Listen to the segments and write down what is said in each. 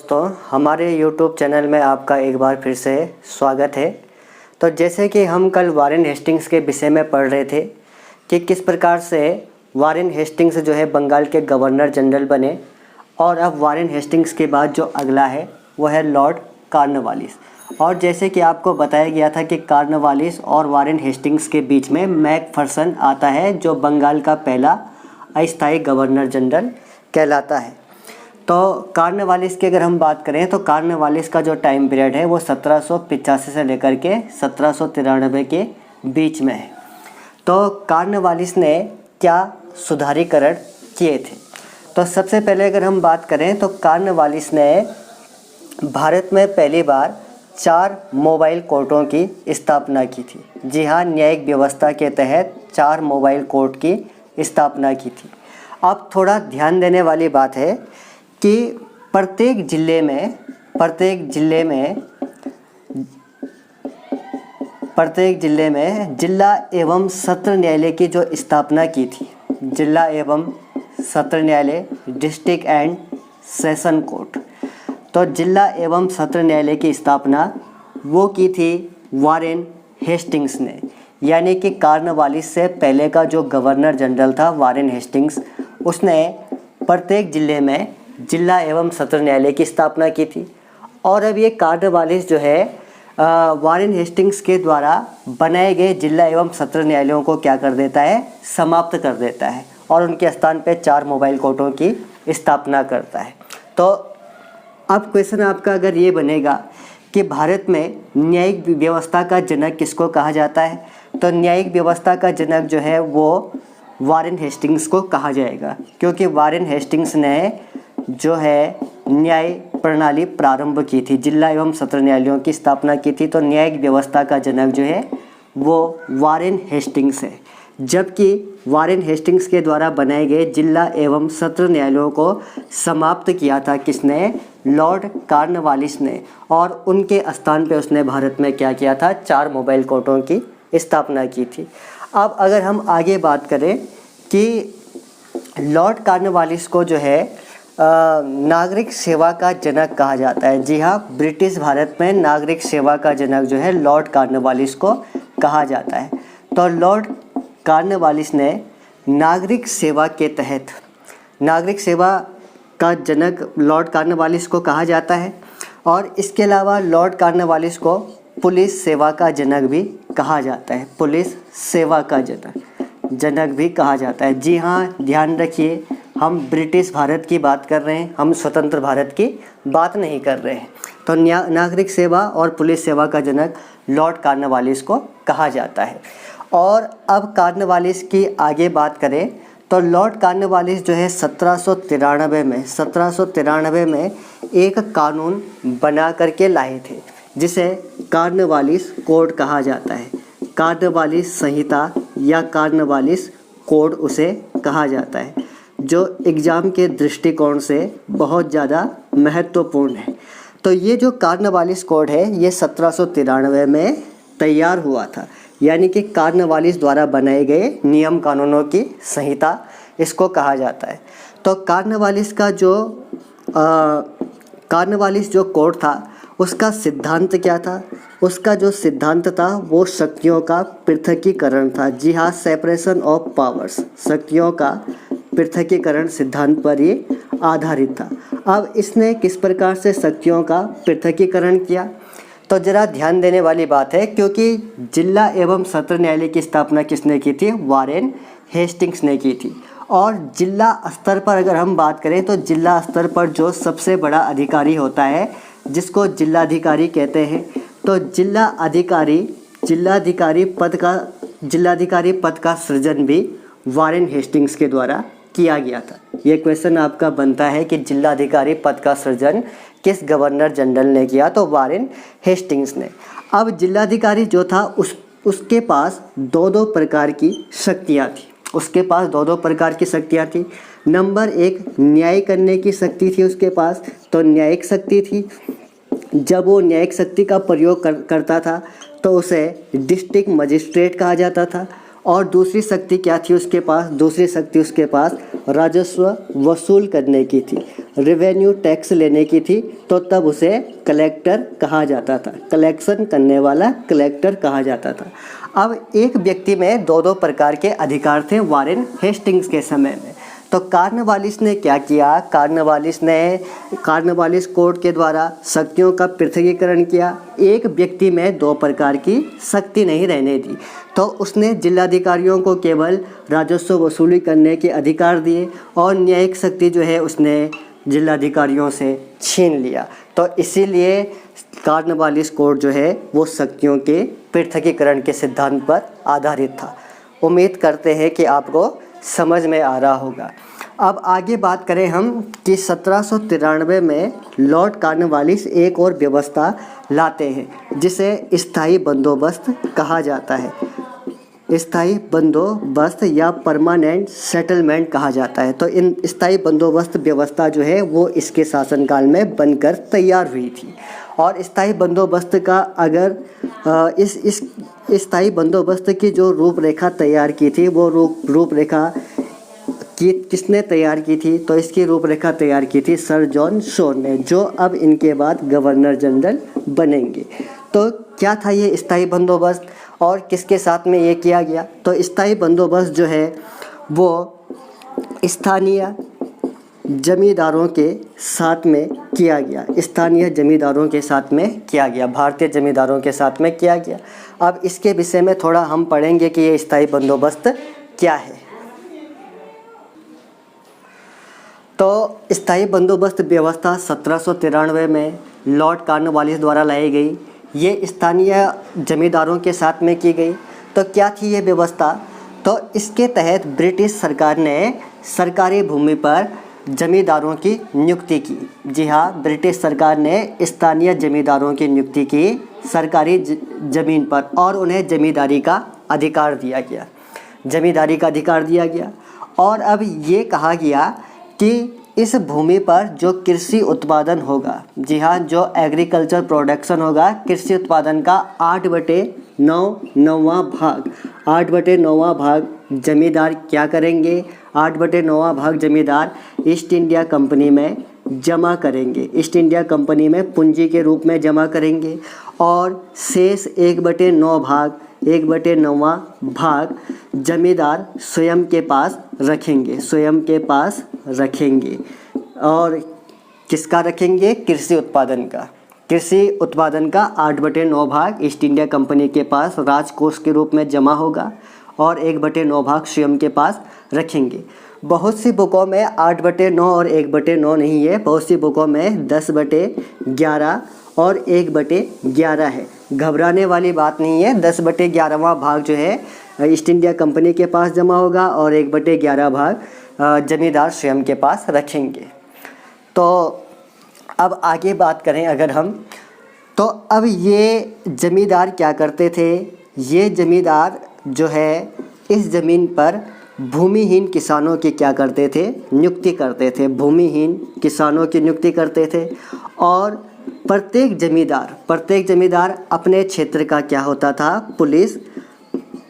दोस्तों, हमारे YouTube channel में आपका एक बार फिर से स्वागत है। तो जैसे कि हम कल वारेन हेस्टिंग्स के विषय में पढ़ रहे थे कि किस प्रकार से वारेन हेस्टिंग्स जो है बंगाल के गवर्नर जनरल बने, और अब वारेन हेस्टिंग्स के बाद जो अगला है वो है लॉर्ड कॉर्नवालिस। और जैसे कि आपको बताया गया था कि कॉर्नवालिस और वारेन हेस्टिंग्स के बीच में मैकफर्सन आता है, जो बंगाल का पहला अस्थायी गवर्नर जनरल कहलाता है। तो कॉर्नवालिस की अगर हम बात करें तो कॉर्नवालिस का जो टाइम पीरियड है वो 1785 से लेकर के 1793 के बीच में है। तो कॉर्नवालिस ने क्या सुधारीकरण किए थे? तो सबसे पहले अगर हम बात करें तो कॉर्नवालिस ने भारत में पहली बार 4 मोबाइल कोर्टों की स्थापना की थी। जी हाँ, न्यायिक व्यवस्था के तहत 4 मोबाइल कोर्ट की स्थापना की थी। अब थोड़ा ध्यान देने वाली बात है कि प्रत्येक जिले में जिला एवं सत्र न्यायालय की जो स्थापना की थी, जिला एवं सत्र न्यायालय, डिस्ट्रिक्ट एंड सेशन कोर्ट, तो जिला एवं सत्र न्यायालय की स्थापना वो की थी वारेन हेस्टिंग्स ने। यानी कि कॉर्नवालिस से पहले का जो गवर्नर जनरल था वारेन हेस्टिंग्स, उसने प्रत्येक जिले में जिला एवं सत्र न्यायालय की स्थापना की थी। और अब ये कॉर्नवालिस जो है वारेन हेस्टिंग्स के द्वारा बनाए गए जिला एवं सत्र न्यायालयों को क्या कर देता है, समाप्त कर देता है, और उनके स्थान पे 4 मोबाइल कोर्टों की स्थापना करता है। तो अब क्वेश्चन आपका अगर ये बनेगा कि भारत में न्यायिक व्यवस्था का जनक किसको कहा जाता है, तो न्यायिक व्यवस्था का जनक जो है वो वारेन हेस्टिंग्स को कहा जाएगा, क्योंकि वारेन हेस्टिंग्स ने जो है न्याय प्रणाली प्रारंभ की थी, जिला एवं सत्र न्यायालयों की स्थापना की थी। तो न्यायिक व्यवस्था का जनक जो है वो वारेन हेस्टिंग्स है। जबकि वारेन हेस्टिंग्स के द्वारा बनाए गए जिला एवं सत्र न्यायालयों को समाप्त किया था किसने, लॉर्ड कॉर्नवालिस ने, और उनके स्थान पे उसने भारत में क्या किया था, 4 मोबाइल कोर्टों की स्थापना की थी। अब अगर हम आगे बात करें कि लॉर्ड कॉर्नवालिस को जो है नागरिक सेवा का जनक कहा जाता है। जी हाँ, ब्रिटिश भारत में नागरिक सेवा का जनक जो है लॉर्ड कॉर्नवालिस को कहा जाता है। तो लॉर्ड कॉर्नवालिस ने नागरिक सेवा के तहत, नागरिक सेवा का जनक लॉर्ड कॉर्नवालिस को कहा जाता है। और इसके अलावा लॉर्ड कॉर्नवालिस को पुलिस सेवा का जनक भी कहा जाता है, पुलिस सेवा का जनक भी कहा जाता है। जी हाँ, ध्यान रखिए, हम ब्रिटिश भारत की बात कर रहे हैं, हम स्वतंत्र भारत की बात नहीं कर रहे हैं। तो नागरिक सेवा और पुलिस सेवा का जनक लॉर्ड कॉर्नवालिस को कहा जाता है। और अब कॉर्नवालिस की आगे बात करें तो लॉर्ड कॉर्नवालिस जो है 1793 में एक कानून बना करके लाए थे, जिसे कॉर्नवालिस कोड कहा जाता है। कॉर्नवालिस संहिता या कॉर्नवालिस कोड उसे कहा जाता है, जो एग्ज़ाम के दृष्टिकोण से बहुत ज़्यादा महत्वपूर्ण है। तो ये जो कॉर्नवालिस कोड है ये 1793 में तैयार हुआ था, यानी कि कॉर्नवालिस द्वारा बनाए गए नियम कानूनों की संहिता इसको कहा जाता है। तो कॉर्नवालिस जो कोड था उसका सिद्धांत क्या था? उसका जो सिद्धांत था वो शक्तियों का पृथकीकरण था। जी हाँ, सेपरेशन ऑफ पावर्स, शक्तियों का पृथकीकरण सिद्धांत पर ये आधारित था। अब इसने किस प्रकार से शक्तियों का पृथकीकरण किया, तो ज़रा ध्यान देने वाली बात है, क्योंकि जिला एवं सत्र न्यायालय की स्थापना किसने की थी, वारेन हेस्टिंग्स ने की थी। और जिला स्तर पर अगर हम बात करें तो जिला स्तर पर जो सबसे बड़ा अधिकारी होता है जिसको जिलाधिकारी कहते हैं, तो जिलाधिकारी पद का सृजन भी वारेन हेस्टिंग्स के द्वारा किया गया था। ये क्वेश्चन आपका बनता है कि जिलाधिकारी पद का सृजन किस गवर्नर जनरल ने किया, तो वारेन हेस्टिंग्स ने। अब जिलाधिकारी जो था उसके पास 2-2 प्रकार की शक्तियाँ थी, नंबर 1 न्याय करने की शक्ति थी उसके पास, तो न्यायिक शक्ति थी। जब वो न्यायिक शक्ति का प्रयोग करता था तो उसे डिस्ट्रिक्ट मजिस्ट्रेट कहा जाता था। और दूसरी शक्ति क्या थी उसके पास? दूसरी शक्ति उसके पास राजस्व वसूल करने की थी, रेवेन्यू टैक्स लेने की थी। तो तब उसे कलेक्टर कहा जाता था, कलेक्शन करने वाला कलेक्टर कहा जाता था। अब एक व्यक्ति में दो दो प्रकार के अधिकार थे वारेन हेस्टिंग्स के समय में। तो कॉर्नवालिस ने क्या किया? कॉर्नवालिस कोर्ट के द्वारा शक्तियों का पृथकीकरण किया। एक व्यक्ति में दो प्रकार की शक्ति नहीं रहने दी। तो उसने जिलाधिकारियों को केवल राजस्व वसूली करने के अधिकार दिए और न्यायिक शक्ति जो है उसने जिलाधिकारियों से छीन लिया। तो इसीलिए कॉर्नवालिस कोर्ट जो है वो शक्तियों के पृथकीकरण के सिद्धांत पर आधारित था। उम्मीद करते हैं कि आपको समझ में आ रहा होगा। अब आगे बात करें हम कि 1793 में लॉर्ड कॉर्नवालिस एक और व्यवस्था लाते हैं जिसे स्थायी बंदोबस्त कहा जाता है। स्थायी बंदोबस्त या परमानेंट सेटलमेंट कहा जाता है। तो इन स्थायी बंदोबस्त व्यवस्था जो है वो इसके शासनकाल में बनकर तैयार हुई थी। और स्थायी बंदोबस्त का अगर इस स्थायी बंदोबस्त की जो रूपरेखा तैयार की थी वो रूपरेखा की किसने तैयार की थी? तो इसकी रूपरेखा तैयार की थी सर जॉन शोर ने, जो अब इनके बाद गवर्नर जनरल बनेंगे। तो क्या था ये स्थायी बंदोबस्त और किसके साथ में ये किया गया? तो स्थायी बंदोबस्त जो है वो स्थानीय जमींदारों के साथ में किया गया, स्थानीय जमींदारों के साथ में किया गया, भारतीय जमींदारों के साथ में किया गया। अब इसके विषय में थोड़ा हम पढ़ेंगे कि ये स्थायी बंदोबस्त क्या है। तो स्थायी बंदोबस्त व्यवस्था 1793 में लॉर्ड कॉर्नवालिस द्वारा लाई गई। ये स्थानीय जमींदारों के साथ में की गई। तो क्या थी ये व्यवस्था? तो इसके तहत ब्रिटिश सरकार ने सरकारी भूमि पर जमींदारों की नियुक्ति की। जी हाँ, ब्रिटिश सरकार ने स्थानीय जमींदारों की नियुक्ति की सरकारी ज़मीन पर और उन्हें जमींदारी का अधिकार दिया गया, जमींदारी का अधिकार दिया गया। और अब ये कहा गया कि इस भूमि पर जो कृषि उत्पादन होगा, जी हाँ, जो एग्रीकल्चर प्रोडक्शन होगा, कृषि उत्पादन का 8/9वां भाग, 8/9वां भाग जमींदार क्या करेंगे? 8/9वां भाग जमींदार ईस्ट इंडिया कंपनी में जमा करेंगे, ईस्ट इंडिया कंपनी में पूंजी के रूप में जमा करेंगे। और शेष 1/9 भाग, 1/9वां भाग जमींदार स्वयं के पास रखेंगे, स्वयं के पास रखेंगे। और किसका रखेंगे? कृषि उत्पादन का, कृषि उत्पादन का 8/9 भाग ईस्ट इंडिया कंपनी के पास राजकोष के रूप में जमा होगा और 1/9 भाग स्वयं के पास रखेंगे। बहुत सी बुकों में 8/9 और 1/9 नहीं है, बहुत सी बुकों में 10/11 और 1/11 है। घबराने वाली बात नहीं है। 10/11वां भाग जो है ईस्ट इंडिया कंपनी के पास जमा होगा और 1/11 भाग जमींदार स्वयं के पास रखेंगे। तो अब आगे बात करें अगर हम, तो अब ये जमींदार क्या करते थे? ये जमींदार जो है इस ज़मीन पर भूमिहीन किसानों की क्या करते थे? नियुक्ति करते थे, भूमिहीन किसानों की नियुक्ति करते थे। और प्रत्येक जमींदार अपने क्षेत्र का क्या होता था? पुलिस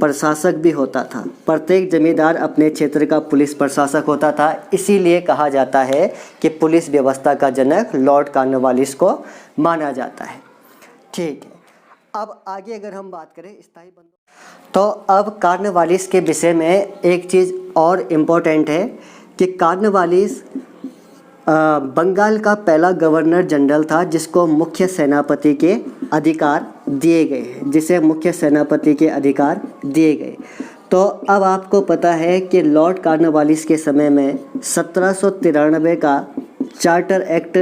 प्रशासक भी होता था। प्रत्येक जमींदार अपने क्षेत्र का पुलिस प्रशासक होता था। इसीलिए कहा जाता है कि पुलिस व्यवस्था का जनक लॉर्ड कॉर्नवालिस को माना जाता है। ठीक है, अब आगे अगर हम बात करें स्थायी बंदोबस्त, तो अब कॉर्नवालिस के विषय में एक चीज़ और इम्पोर्टेंट है कि कॉर्नवालिस बंगाल का पहला गवर्नर जनरल था जिसको मुख्य सेनापति के अधिकार दिए गए हैं, जिसे मुख्य सेनापति के अधिकार दिए गए। तो अब आपको पता है कि लॉर्ड कॉर्नवालिस के समय में 1793 का चार्टर एक्ट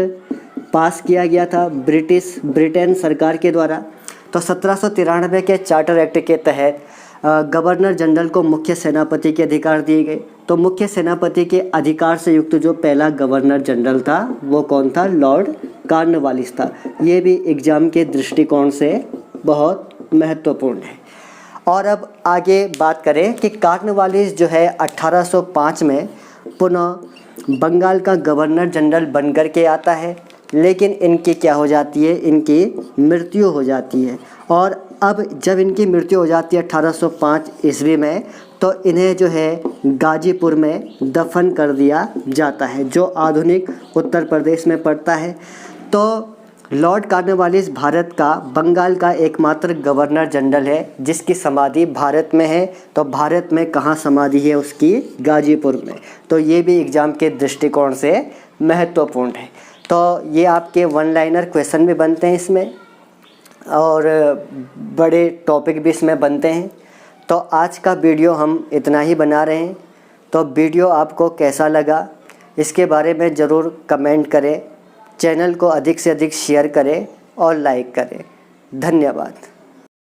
पास किया गया था ब्रिटेन सरकार के द्वारा। तो 1793 के चार्टर एक्ट के तहत गवर्नर जनरल को मुख्य सेनापति के अधिकार दिए गए। तो मुख्य सेनापति के अधिकार से युक्त जो पहला गवर्नर जनरल था वो कौन था? लॉर्ड कॉर्नवालिस था। ये भी एग्ज़ाम के दृष्टिकोण से बहुत महत्वपूर्ण है। और अब आगे बात करें कि कॉर्नवालिस जो है 1805 में पुनः बंगाल का गवर्नर जनरल बन कर के आता है, लेकिन इनकी क्या हो जाती है? इनकी मृत्यु हो जाती है। और अब जब इनकी मृत्यु हो जाती है 1805 ईस्वी में, तो इन्हें जो है गाजीपुर में दफन कर दिया जाता है, जो आधुनिक उत्तर प्रदेश में पड़ता है। तो लॉर्ड कॉर्नवालिस भारत का बंगाल का एकमात्र गवर्नर जनरल है जिसकी समाधि भारत में है। तो भारत में कहाँ समाधि है उसकी? गाजीपुर में। तो ये भी एग्ज़ाम के दृष्टिकोण से महत्वपूर्ण है। तो ये आपके वन लाइनर क्वेश्चन भी बनते हैं इसमें और बड़े टॉपिक भी इसमें बनते हैं। तो आज का वीडियो हम इतना ही बना रहे हैं। तो वीडियो आपको कैसा लगा इसके बारे में ज़रूर कमेंट करें, चैनल को अधिक से अधिक शेयर करें और लाइक करें। धन्यवाद।